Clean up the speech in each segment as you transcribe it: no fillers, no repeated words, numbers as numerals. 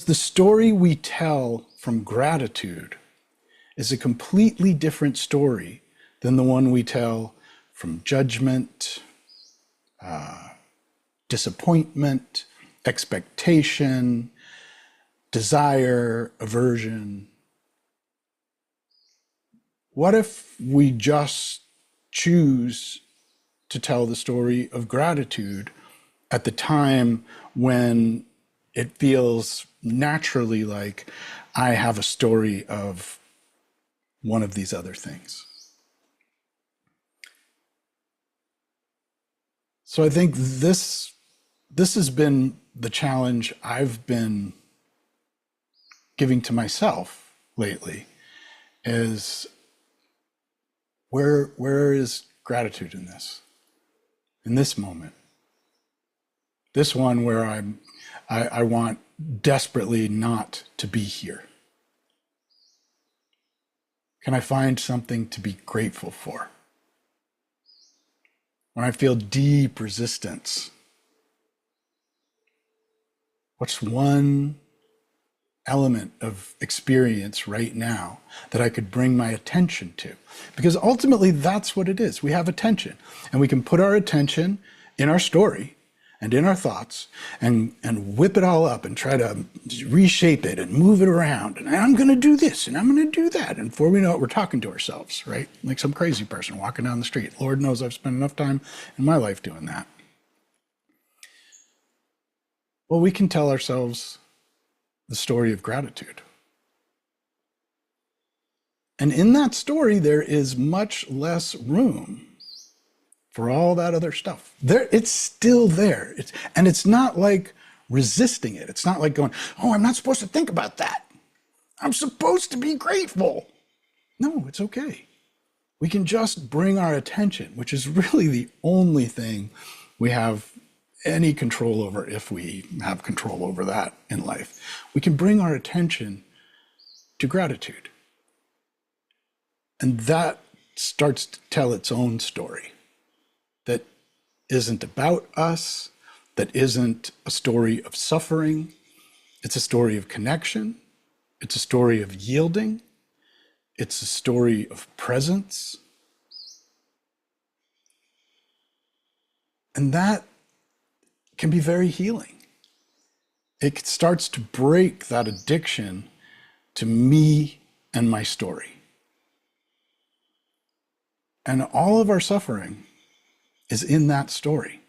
The story we tell from gratitude is a completely different story than the one we tell from judgment, disappointment, expectation, desire, aversion. What if we just choose to tell the story of gratitude at the time when it feels naturally like I have a story of one of these other things? So I think this has been the challenge I've been giving to myself lately, is where is gratitude in this moment, this one where I want desperately not to be here? Can I find something to be grateful for? When I feel deep resistance, what's one element of experience right now that I could bring my attention to? Because ultimately that's what it is. We have attention, and we can put our attention in our story and in our thoughts and whip it all up and try to reshape it and move it around. And I'm going to do this and I'm going to do that. And before we know it, we're talking to ourselves, right? Like some crazy person walking down the street. Lord knows I've spent enough time in my life doing that. Well, we can tell ourselves the story of gratitude. And in that story, there is much less room for all that other stuff. It's still there. And it's not like resisting it. It's not like going, oh, I'm not supposed to think about that. I'm supposed to be grateful. No, it's okay. We can just bring our attention, which is really the only thing we have any control over, if we have control over that in life. We can bring our attention to gratitude. And that starts to tell its own story that isn't about us, that isn't a story of suffering. It's a story of connection. It's a story of yielding. It's a story of presence. And that can be very healing. It starts to break that addiction to me and my story. And all of our suffering is in that story.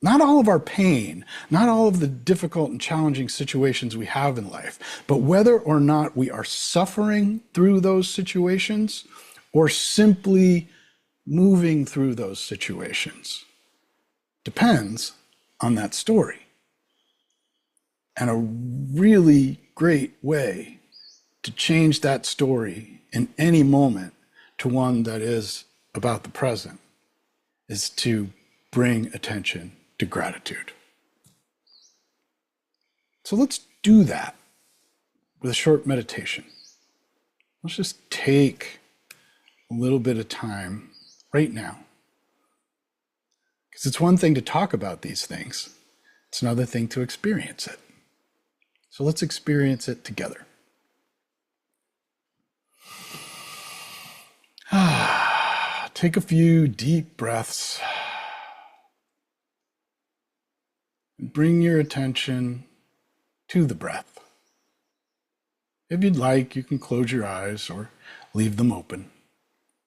Not all of our pain, not all of the difficult and challenging situations we have in life, but whether or not we are suffering through those situations or simply moving through those situations depends on that story. And a really great way to change that story in any moment to one that is about the present is to bring attention to gratitude. So let's do that with a short meditation. Let's just take a little bit of time right now. Because it's one thing to talk about these things. It's another thing to experience it. So let's experience it together. Take a few deep breaths. And bring your attention to the breath. If you'd like, you can close your eyes or leave them open.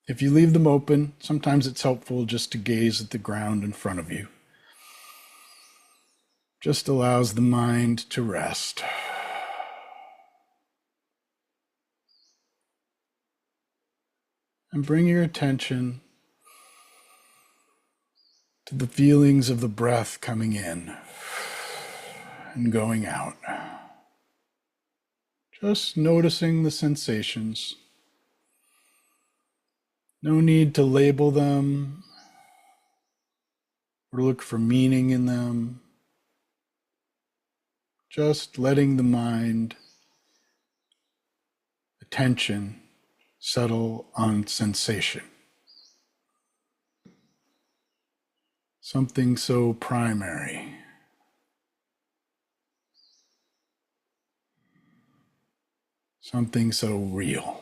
If you leave them open, sometimes it's helpful just to gaze at the ground in front of you. Just allows the mind to rest. And bring your attention to the feelings of the breath coming in and going out. Just noticing the sensations. No need to label them or look for meaning in them. Just letting the mind, attention, settle on sensation. Something so primary. something so real.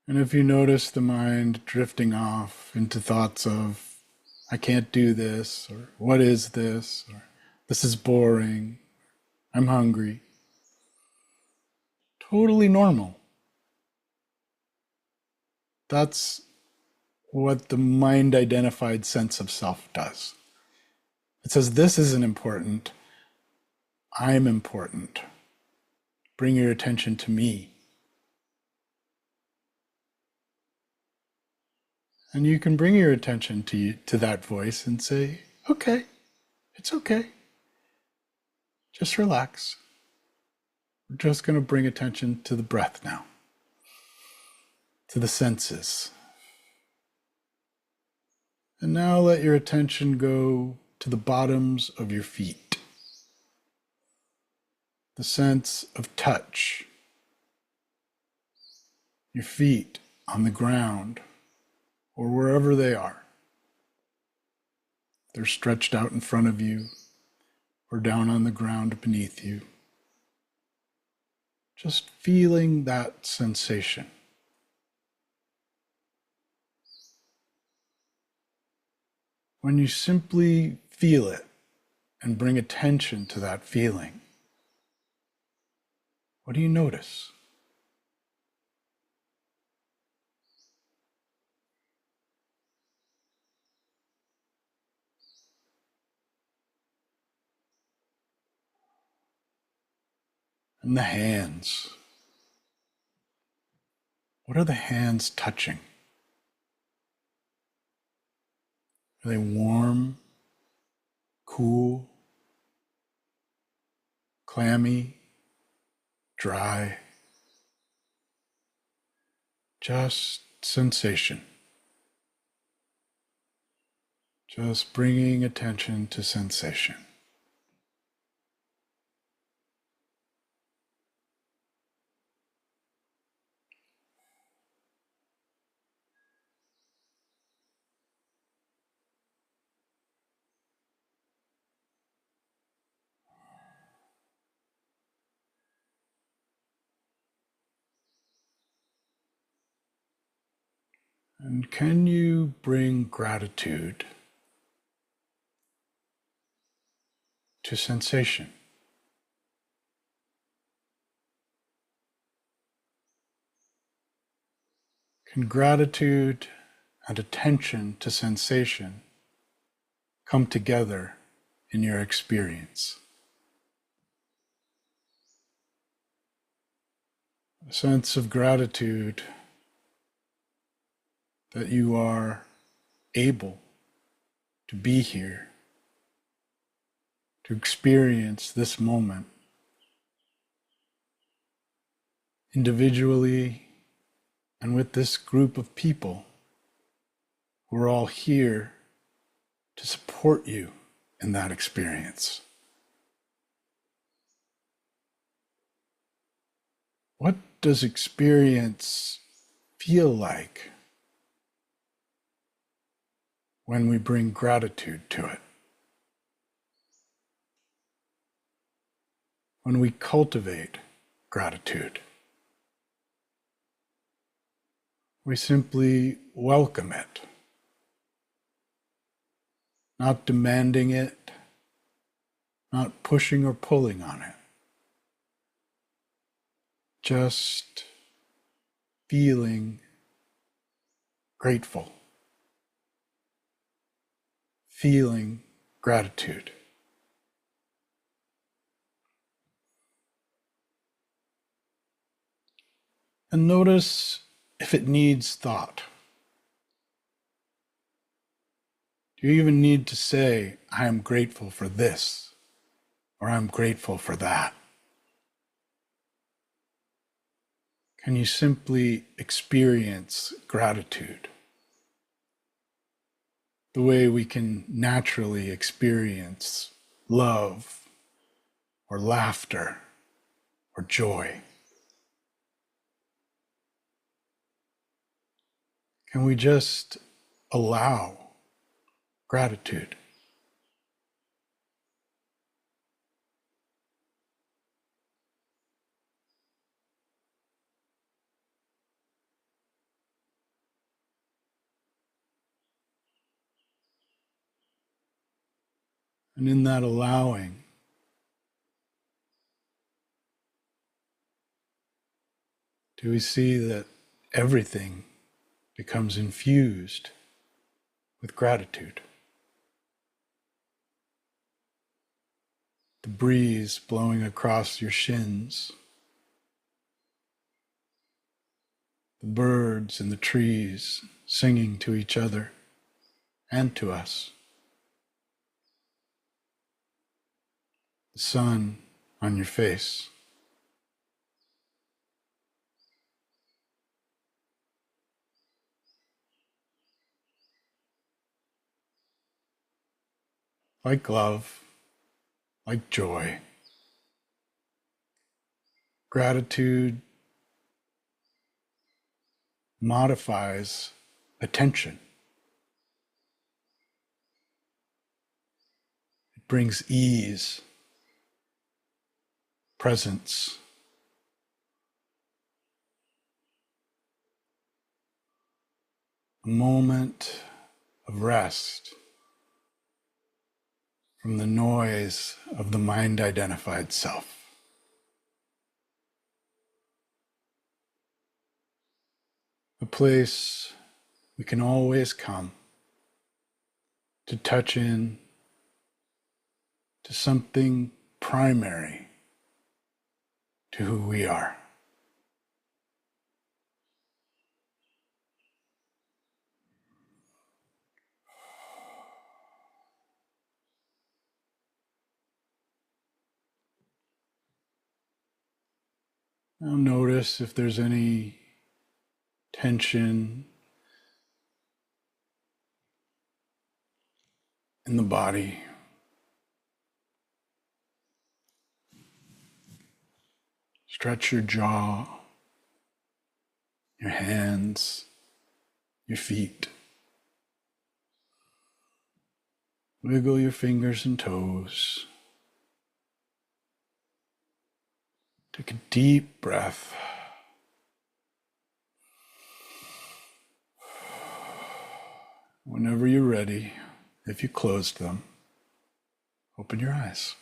And if you notice the mind drifting off into thoughts of, I can't do this, or what is this, or this is boring, I'm hungry, totally normal. That's what the mind identified sense of self does. It says, this isn't important, I'm important. Bring your attention to me. And you can bring your attention to that voice and say, okay, it's okay. Just relax. We're just going to bring attention to the breath now, to the senses. And now let your attention go to the bottoms of your feet. The sense of touch. Your feet on the ground or wherever they are. They're stretched out in front of you or down on the ground beneath you. Just feeling that sensation. When you simply feel it and bring attention to that feeling, what do you notice? And the hands. What are the hands touching? Are they warm, cool, clammy, dry? Just sensation. Just bringing attention to sensation. And can you bring gratitude to sensation? Can gratitude and attention to sensation come together in your experience? A sense of gratitude that you are able to be here, to experience this moment individually and with this group of people who are all here to support you in that experience. What does experience feel like when we bring gratitude to it? When we cultivate gratitude, we simply welcome it, not demanding it, not pushing or pulling on it, just feeling grateful, feeling gratitude. And notice if it needs thought. Do you even need to say, I am grateful for this, or I'm grateful for that? Can you simply experience gratitude the way we can naturally experience love or laughter or joy? Can we just allow gratitude? And in that allowing, do we see that everything becomes infused with gratitude? The breeze blowing across your shins, the birds in the trees singing to each other and to us, the sun on your face. Like love, like joy, gratitude modifies attention. It brings ease, presence, a moment of rest from the noise of the mind-identified self. A place we can always come to touch in to something primary to who we are. Now notice if there's any tension in the body. Stretch your jaw, your hands, your feet. Wiggle your fingers and toes. Take a deep breath. Whenever you're ready, if you closed them, open your eyes.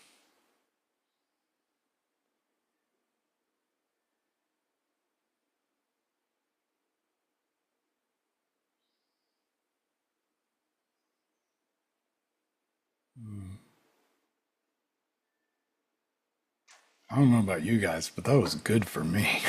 I don't know about you guys, but that was good for me.